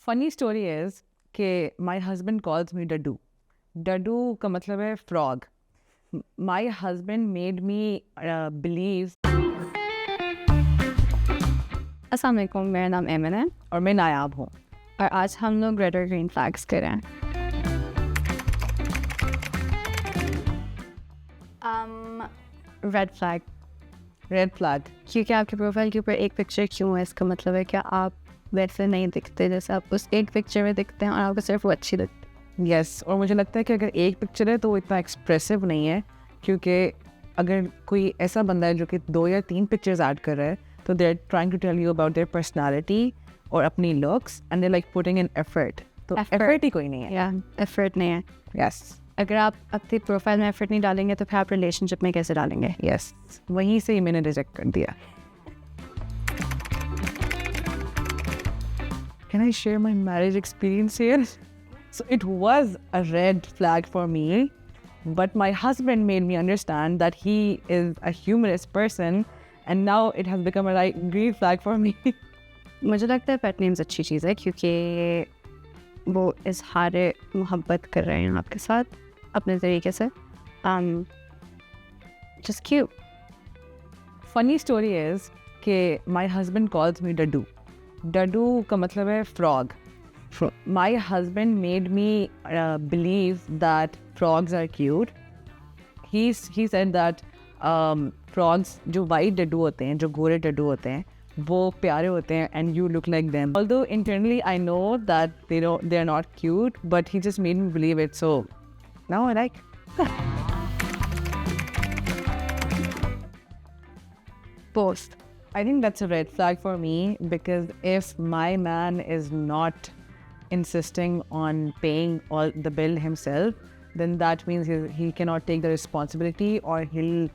Funny story is कि my husband calls me Dadu. Dadu का मतलब है frog. My husband made me believe. अस्सलाम वालेकुम, मेरा नाम एमन है और मैं नायाब हूँ. और आज हम लोग रेड और ग्रीन फ्लैग्स कर रहे हैं. Red flag. Red flag. क्योंकि आपके प्रोफाइल के ऊपर एक पिक्चर क्यों है, इसका मतलब है कि आप वैसे नहीं दिखते जैसे आप उस एक पिक्चर में दिखते हैं और आपको सिर्फ वो अच्छी लगती है. यस, और मुझे लगता है कि अगर एक पिक्चर है तो वो इतना एक्सप्रेसिव नहीं है, क्योंकि अगर कोई ऐसा बंदा है जो कि 2 या 3 पिक्चर्स ऐड कर रहा है तो they are trying to tell you about their personality और अपनी looks and they like putting in effort. तो एफर्ट ही कोई नहीं है. या एफर्ट नहीं है. यस. अगर आप अपनी प्रोफाइल में एफर्ट नहीं डालेंगे तो फिर आप रिलेशनशिप में कैसे डालेंगे? यस, वहीं से ही मैंने रिजेक्ट कर दिया. Can I share my marriage experience here? So it was a red flag for me, but my husband made me understand that he is a humorous person, and now it has become a green flag for me. मुझे लगता है पेट names अच्छी चीज़ है क्योंकि वो इज़हार मोहब्बत कर रहे हैं आपके साथ अपने तरीके से. Just cute. Funny story is कि my husband calls me Dadu. Dadu का मतलब है frog. My husband made me believe that frogs are cute. He said that frogs जो white डड्डू होते हैं, जो गोरे डड्डू होते हैं, वो प्यारे होते हैं and you look like them. Although internally I know that they are not cute, but he just made me believe it. So now I like. Both. I think that's a red flag for me, because if my man is not insisting on paying all the bill himself, then that means he cannot take the responsibility, or he'll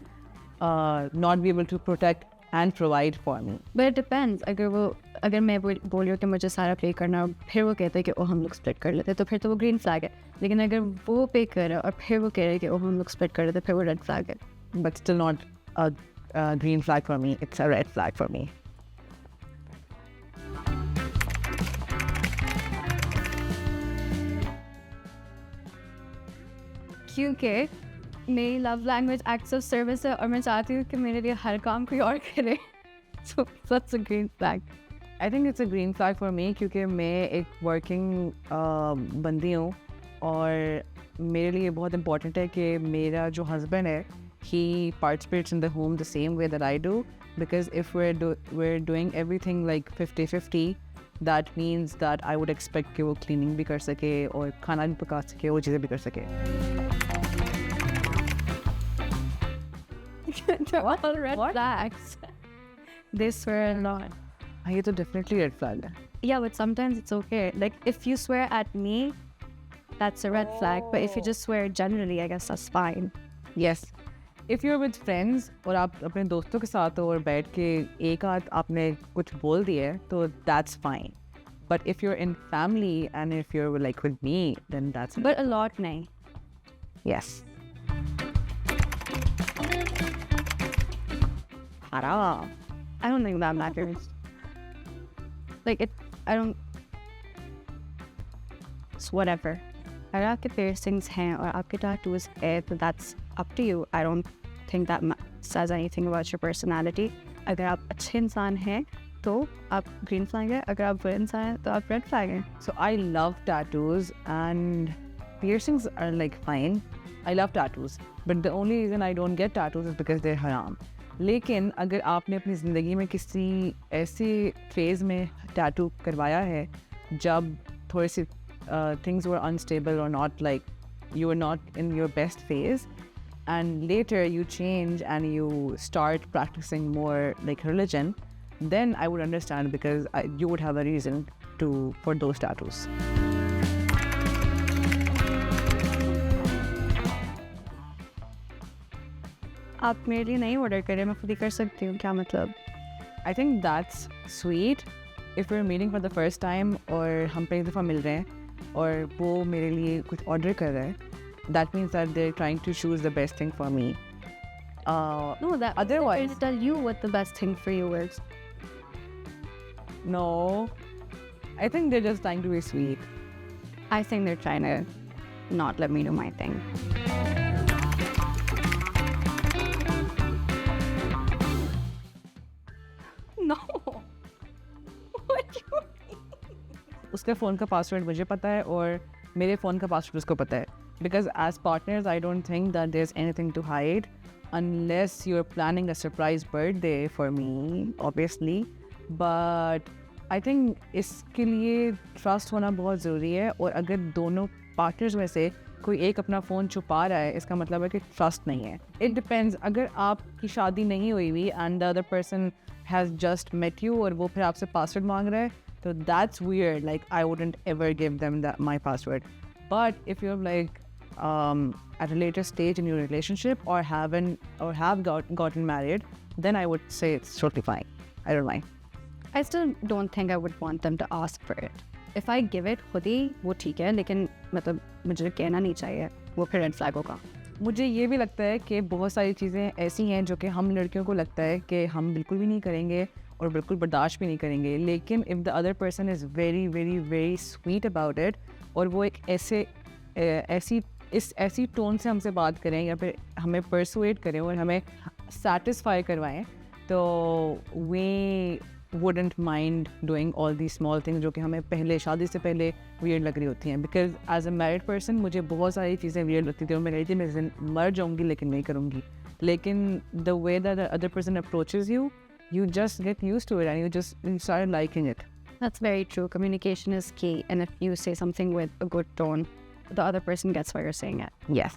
not be able to protect and provide for me. But it depends. अगर मैं बोल रही हूँ कि मुझे सारा पे करना और फिर वो कहते हैं कि हम लोग स्प्लिट कर लेते हैं, तो फिर तो वो ग्रीन फ्लैग है. लेकिन अगर वो पे कर रहा है और फिर वो कह रहे हैं कि हम लोग स्प्लिट कर लेते हैं, फिर वो रेड फ्लैग है. But still not a green flag for me. It's a red flag for me. क्योंकि मेरी love language acts of service है और मैं चाहती हूँ कि मेरे लिए हर काम कोई और करे. So that's a green flag. I think it's a green flag for me, क्योंकि मैं एक वर्किंग बंदी हूँ और मेरे लिए बहुत इम्पोर्टेंट है कि मेरा जो हस्बैंड है he participates in the home the same way that I do, because if we're doing everything like 50-50, that means that I would expect कि वो cleaning भी कर सके और खाना भी पका सके, वो चीज़ें भी कर सके. They're all red flags. They swear a lot. ये तो definitely red flag है. Yeah, but sometimes it's okay. Like if you swear at me, that's a red flag. But if you just swear generally, I guess that's fine. Yes. If you're with friends और आप अपने दोस्तों के साथ हो और बैठ के एक आध आपने कुछ बोल दिया है, तो that's fine. But if you're in family and if you're like with me, then that's. But a lot nahi. Yes. Haram. I don't think that matters. Like I don't. It's whatever. अगर आपके piercings हैं और आपके tattoos है, तो that's up to you. I don't think that says anything about your personality. अगर आप अच्छे इंसान हैं तो आप green flag है. अगर आप बुरे इंसान हैं तो आप red flag हैं. So I love tattoos and piercings are like fine. I love tattoos, but the only reason I don't get tattoos is because they're haram. लेकिन अगर आपने अपनी ज़िंदगी में किसी ऐसे फेज़ में टैटू करवाया है जब थोड़ी सी things were unstable or not, like you were not in your best phase, and later you change and you start practicing more like religion, then I would understand, because you would have a reason for those tattoos. आप मेरे लिए नहीं order करें, मैं खुद ही कर सकती हूँ. क्या मतलब? I think that's sweet. If we're meeting for the first time और हम पहली दफ़ा मिल रहे हैं और वो मेरे लिए कुछ ऑर्डर कर रहा है, that means that they're trying to choose the best thing for me. No, that otherwise tell you what the best thing for you is. No, I think they're just trying to be sweet. I think they're trying to not let me do my thing. No. What do you mean? उसके phone का password मुझे पता है और मेरे phone का password उसको पता है. Because as partners, I don't think that there's anything to hide unless you're planning a surprise birthday for me, obviously. But I think इसके लिए ट्रस्ट होना बहुत ज़रूरी है और अगर दोनों पार्टनर्स में से कोई एक अपना फ़ोन छुपा रहा है इसका मतलब है कि ट्रस्ट नहीं है. It depends. अगर आपकी शादी नहीं हुई हुई and the other person has just met you और वो फिर आपसे पासवर्ड मांग रहा है तो that's weird. Like I wouldn't ever give them my password. But if you're like at a later stage in your relationship or have gotten married, then I would say it's totally fine. I don't mind. I still don't think I would want them to ask for it. If I give it खुद ही वो ठीक है, लेकिन मतलब मुझे कहना नहीं चाहिए, वो फिर रेड फ्लैग होगा. मुझे ये भी लगता है कि बहुत सारी चीज़ें ऐसी हैं जो कि हम लड़कियों को लगता है कि हम बिल्कुल भी नहीं करेंगे और बिल्कुल बर्दाश्त भी नहीं करेंगे. लेकिन if the other person is very very very sweet about it और वो एक ऐसी टोन से हमसे बात करें या फिर हमें परसुएट करें और हमें सेटिस्फाई करवाएं तो we wouldn't mind doing all the small things जो कि हमें पहले शादी से पहले वियर्ड लग रही होती हैं. Because as a married person मुझे बहुत सारी चीज़ें वियर्ड लगती थी और मैं कहती थी मैं मर जाऊँगी लेकिन नहीं करूँगी. लेकिन the way that the other person approaches you just get used to it and you start liking it. That's very true. Communication is key, and if you say something with a good tone, the other person gets why you're saying it. Yes.